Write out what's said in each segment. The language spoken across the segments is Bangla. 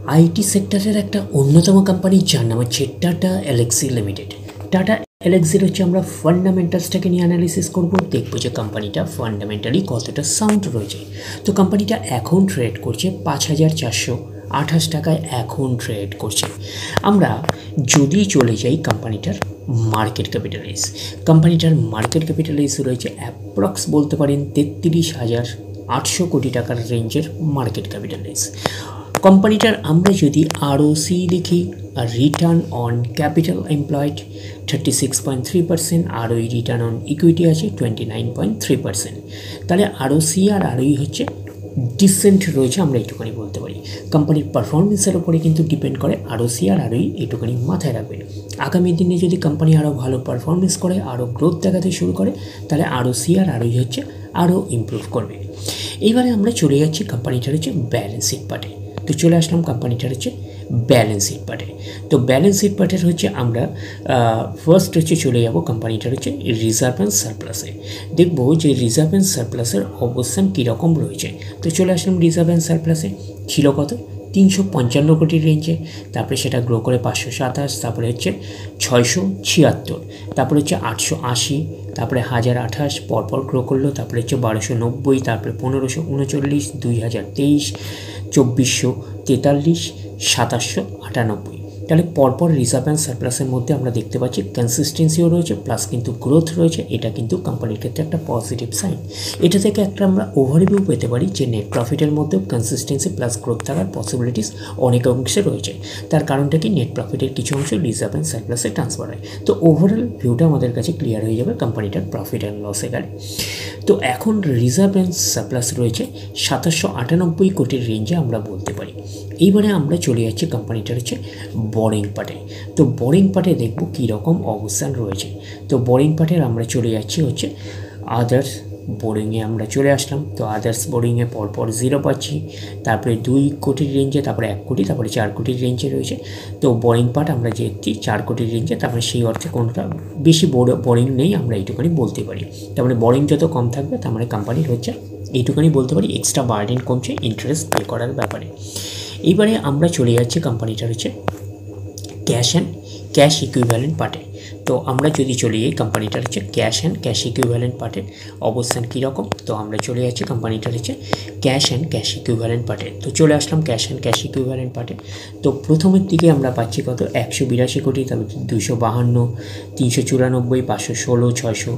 আইটি সেক্টরের একটা অন্যতম কোম্পানি যার নাম হচ্ছে টাটা এলএক্সি লিমিটেড। টাটা এলএক্সির হচ্ছে আমরা ফান্ডামেন্টালসটাকে নিয়ে অ্যানালিসিস করব, দেখবো যে কোম্পানিটা ফান্ডামেন্টালি কতটা সাউন্ড রয়েছে। তো কোম্পানিটা এখন ট্রেড করছে 5,428 টাকায় এখন ট্রেড করছে। আমরা যদি চলে যাই কোম্পানিটার মার্কেট ক্যাপিটালাইজ, কোম্পানিটার মার্কেট ক্যাপিটালাইজ রয়েছে অ্যাপ্রক্স বলতে পারেন 33,800 কোটি টাকার রেঞ্জের মার্কেট ক্যাপিটালাইজ। কোম্পানিটার আমরা যদি আরওসি লিখি, আর return on capital employed 36.3%, ROE return on equity আছে 29.3%। তাহলে আরওসি আর আরওই হচ্ছে ডিসেন্ট রয়েছে, আমরা একটুখানি বলতে পারি। কোম্পানির পারফরমেন্সের ওপরে কিন্তু ডিপেন্ড করে আরওসি আর আরওই, একটুখানি মাথায় রাখবেন। আগামী দিনে যদি কোম্পানি আরও ভালো পারফরমেন্স করে, আরও গ্রোথ দেখাতে শুরু করে, তাহলে আরওসি আর আরওই হচ্ছে আরও ইমপ্রুভ করবে। এইবারে আমরা চলে যাচ্ছি কোম্পানিটার হচ্ছে ব্যালেন্স শিট পার্টে। তো চলে আসলাম কোম্পানিটার হচ্ছে ব্যালেন্স শিট পার্টে। তো ব্যালেন্স শিট পার্টের হচ্ছে আমরা ফার্স্ট হচ্ছে চলে যাব কোম্পানিটার হচ্ছে রিজার্ভ অ্যান্ড সারপ্লাসে। দেখবো যে রিজার্ভ অ্যান্ড সারপ্লাসের অবস্থান কীরকম রয়েছে। তো চলে আসলাম রিজার্ভ অ্যান্ড সারপ্লাসে। ছিল কত? 355 কোটির রেঞ্জে, তারপরে সেটা গ্রো করে 527, তারপরে হচ্ছে 676, তারপরে হচ্ছে 880, তারপরে 1028, পরপর গ্রো করলো, তারপরে হচ্ছে 1290, তারপরে 1539, 2023, 2443, 2798। তাহলে পরপর রিজার্ভ অ্যান্ড সারপ্লাসের মধ্যে আমরা দেখতে পাচ্ছি কনসিস্টেন্সিও রয়েছে, প্লাস কিন্তু গ্রোথ রয়েছে। এটা কিন্তু কোম্পানির ক্ষেত্রে একটা পজিটিভ সাইন। এটা থেকে একটা আমরা ওভারভিউ পেতে পারি যে নেট প্রফিটের মধ্যেও কনসিস্টেন্সি প্লাস গ্রোথ থাকার পসিবিলিটিস অনেক অংশে রয়েছে। তার কারণটা কি, নেট প্রফিটের কিছু অংশ রিজার্ভ অ্যান্ড সারপ্লাসে ট্রান্সফার হয়। তো ওভারঅল ভিউটা আমাদের কাছে ক্লিয়ার হয়ে যাবে কোম্পানিটার প্রফিট অ্যান্ড লসে গেলে। তো এখন রিজার্ভ অ্যান্ড সারপ্লাস রয়েছে 2798 কোটির রেঞ্জে আমরা বলতে পারি। এইবারে আমরা চলে যাচ্ছি কোম্পানিটার হচ্ছে বোরিং পার্টে। তো বোরিং পার্টে দেখব কীরকম অবস্থান রয়েছে। তো বোরিং পার্টের আমরা চলে যাচ্ছি হচ্ছে আদার্স বোরিংয়ে আমরা চলে আসলাম। তো আদার্স বোরিংয়ে পরপর 0 পাচ্ছি, তারপরে 2 কোটির রেঞ্জে, তারপরে 1 কোটি, তারপরে 4 কোটির রেঞ্জে রয়েছে। তো বোরিং পার্ট আমরা যেহেতু 4 কোটির রেঞ্জে, তারপরে সেই অর্থে কোনটা বেশি বোরিং নেই আমরা এইটুখানি বলতে পারি। তারপরে বোরিং যত কম থাকবে তার মানে কোম্পানির হচ্ছে এইটুখানি বলতে পারি এক্সট্রা বার্ডেন কমছে ইন্টারেস্ট পে করার ব্যাপারে। এইবারে আমরা চলে যাচ্ছি কোম্পানিটার হচ্ছে ক্যাশ ইকুইভ্যালেন্ট পার্টে। তো আমরা যদি চলে যাই কোম্পানিটার হচ্ছে ক্যাশ ইকুইভ্যালেন্ট পার্টের অবস্থান কীরকম। তো আমরা চলে যাচ্ছি কোম্পানিটার হচ্ছে ক্যাশ ইকুইভ্যালেন্ট পার্টে। তো চলে আসলাম ক্যাশ ইকুইভ্যালেন্ট পার্টে। তো প্রথমের দিকে আমরা পাচ্ছি কত, 182 কোটি, তারপর 252, 394, 516,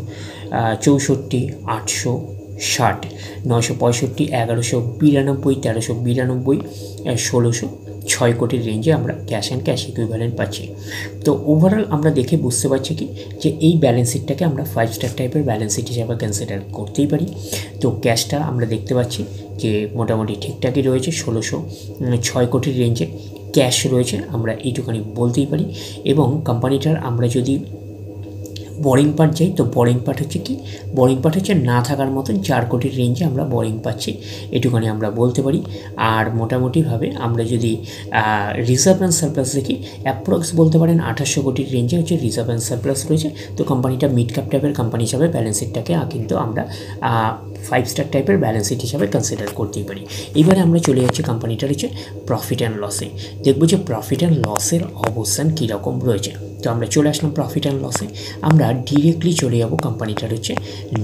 664, 860, 965, 1192, 1392, 1606 কোটির রেঞ্জে আমরা ক্যাশ ইকুইভ্যালেন্ট পাচ্ছি। তো ওভারঅল আমরা দেখে বুঝতে পারছি কি যে এই ব্যালেন্স শিটটাকে আমরা 5 স্টার টাইপের ব্যালেন্স শিট হিসাবে কনসিডার করতেই পারি। তো ক্যাশটা আমরা দেখতে পাচ্ছি যে মোটামুটি ঠিকঠাকই রয়েছে, 1606 কোটির রেঞ্জে ক্যাশ রয়েছে, আমরা এইটুখানি বলতেই পারি। এবং কোম্পানিটার আমরা যদি বোরিং পার্ট যাই, তো বোরিং পার্ট হচ্ছে কি, বোরিং পার্ট হচ্ছে না থাকার মতন 4 কোটির রেঞ্জে আমরা বোরিং পাচ্ছি, এটুখানি আমরা বলতে পারি। আর মোটামুটিভাবে আমরা যদি রিজার্ভ অ্যান্ড সারপ্লাস দেখি, অ্যাপ্রক্স বলতে পারেন 2800 কোটির রেঞ্জে হচ্ছে রিজার্ভ অ্যান্ড সারপ্লাস রয়েছে। তো কোম্পানিটা মিড ক্যাপ টাইপের কোম্পানি হিসাবে ব্যালেন্স শিটটাকে কিন্তু আমরা 5 স্টার টাইপের ব্যালেন্স শিট হিসাবে কনসিডার করতেই পারি। এবারে আমরা চলে যাচ্ছি কোম্পানিটার হচ্ছে প্রফিট অ্যান্ড লসে। দেখবো যে প্রফিট অ্যান্ড লসের অবস্থান কীরকম রয়েছে। তো আমরা চলে আসলাম প্রফিট অ্যান্ড লসে। আমরা ডিরেক্টলি চলে যাব কোম্পানিটার হচ্ছে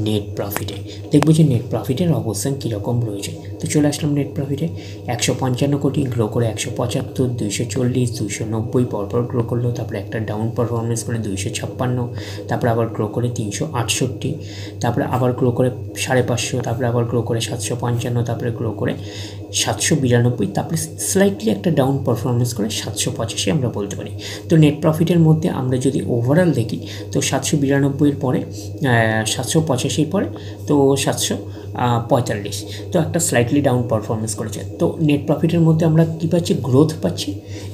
নেট প্রফিটে। দেখবো যে নেট প্রফিটের অবস্থান কীরকম রয়েছে। তো চলে আসলাম নেট প্রফিটে, 155 কোটি, গ্রো করে 175, 240, 290, পরপর গ্রো করলো, তারপরে একটা ডাউন পারফরমেন্স করে 256, তারপরে আবার গ্রো করে 368, তারপরে আবার গ্রো করে 550, তারপরে আবার গ্রো করে 755, তারপরে গ্রো করে 792, তারপরে স্লাইটলি একটা ডাউন পারফরমেন্স করে 785 আমরা বলতে পারি। তো নেট প্রফিটের মধ্যে আমরা যদি ওভারঅল দেখি, তো 792 পরে 785 পরে তো 745, তো একটা স্লাইটলি ডাউন পারফরমেন্স করেছে। তো নেট প্রফিটের মধ্যে আমরা কী পাচ্ছি, গ্রোথ পাচ্ছি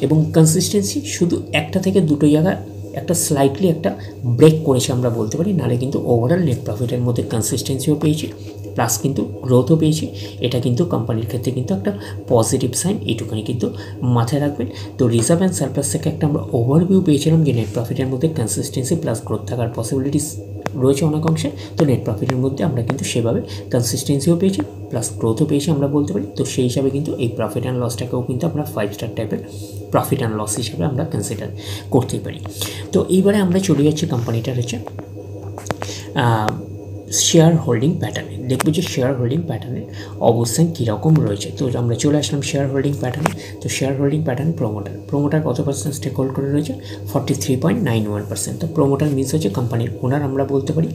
এবং কনসিস্টেন্সি শুধু একটা থেকে দুটো জায়গায় একটা স্লাইটলি একটা ব্রেক করেছে আমরা বলতে পারি। নাহলে কিন্তু ওভারঅল নেট প্রফিটের মধ্যে কনসিস্টেন্সিও পেয়েছি, প্লাস কিন্তু গ্রোথও পেয়েছি। এটা কিন্তু কোম্পানির ক্ষেত্রে কিন্তু একটা পজিটিভ সাইন, এইটুখানি কিন্তু মাথায় রাখবেন। তো রিজার্ভ অ্যান্ড সারপ্লাস থেকে একটা আমরা ওভারভিউ পেয়েছিলাম যে নেট প্রফিটের মধ্যে কনসিস্টেন্সি প্লাস গ্রোথ থাকার পসিবিলিটিস রয়েছে অনেক অংশে। তো নেট প্রফিটের মধ্যে আমরা কিন্তু সেভাবে কনসিস্টেন্সিও পেয়েছি, প্লাস গ্রোথও পেয়েছে আমরা বলতে পারি। তো সেই হিসাবে কিন্তু এই প্রফিট অ্যান্ড লসটাকেও কিন্তু আমরা 5 স্টার টাইপের প্রফিট অ্যান্ড লস হিসাবে আমরা কনসিডার করতেই পারি। তো এইবারে আমরা চলে যাচ্ছি কোম্পানিটার হচ্ছে শেয়ার হোল্ডিং প্যাটার্নে। দেখবো যে শেয়ার হোল্ডিং প্যাটার্নের অবস্থান কীরকম রয়েছে। তো আমরা চলে আসলাম শেয়ার হোল্ডিং প্যাটার্নে। তো শেয়ার হোল্ডিং প্যাটার্ন প্রোমোটার কত পার্সেন্ট স্টেক হোল্ড করে রয়েছে? 43.91%। তো প্রোমোটার মিনস হচ্ছে কোম্পানির ওনার আমরা বলতে পারি।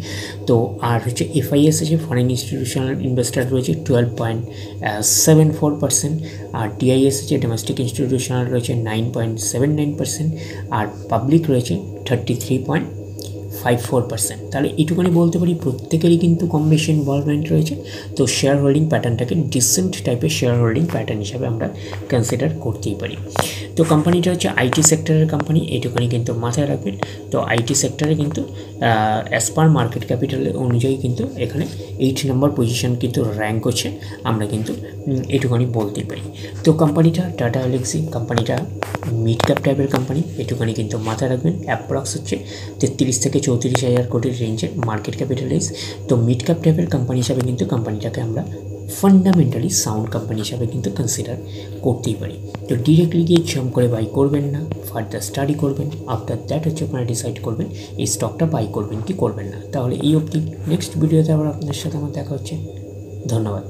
তো আর হচ্ছে এফআইএস আছে, ফরেন ইনস্টিটিউশনাল ইনভেস্টার রয়েছে 12.74%। আর ডিআইএস আছে, ডোমেস্টিক ইনস্টিটিউশনাল রয়েছে 9.79%। আর পাবলিক রয়েছে 33.54%। তাহলে এটুকুনি বলতে পারি প্রত্যেকেরই কিন্তু কম বেশি ইনভলভমেন্ট রয়েছে। তো শেয়ার হোল্ডিং প্যাটার্নটাকে ডিসেন্ট টাইপের শেয়ার হোল্ডিং প্যাটার্ন হিসাবে আমরা কনসিডার করতেই পারি। তো কোম্পানিটা হচ্ছে আইটি সেক্টরের কোম্পানি, এটুকুনি কিন্তু মাথায় রাখবেন। তো আইটি সেক্টরে কিন্তু অ্যাজ পার মার্কেট ক্যাপিটাল অনুযায়ী কিন্তু এখানে 8 নম্বর পজিশন কিন্তু র্যাঙ্ক হচ্ছে, আমরা কিন্তু এটুকুনি বলতেই পারি। তো কোম্পানিটা টাটা এলএক্সি, কোম্পানিটা মিড ক্যাপ টাইপের কোম্পানি, এটুকুনি কিন্তু মাথায় রাখবেন। অ্যাপ্রক্স হচ্ছে 33 থেকে 34,000 কোটির রেঞ্জের মার্কেট ক্যাপিটালাইজ। তো মিড ক্যাপ টাইপের কোম্পানি হিসাবে কিন্তু কোম্পানিটাকে আমরা ফান্ডামেন্টালি সাউন্ড কোম্পানি হিসাবে কিন্তু কনসিডার করতেই পারি। তো ডিরেক্টলি গিয়ে জাম্প করে বাই করবেন না, ফার্দার স্টাডি করবেন। আফটার দ্যাট হচ্ছে আপনারা ডিসাইড করবেন এই স্টকটা বাই করবেন কি করবেন না। তাহলে এই অবধি, নেক্সট ভিডিওতে আবার আপনার সাথে আমার দেখা হচ্ছে। ধন্যবাদ।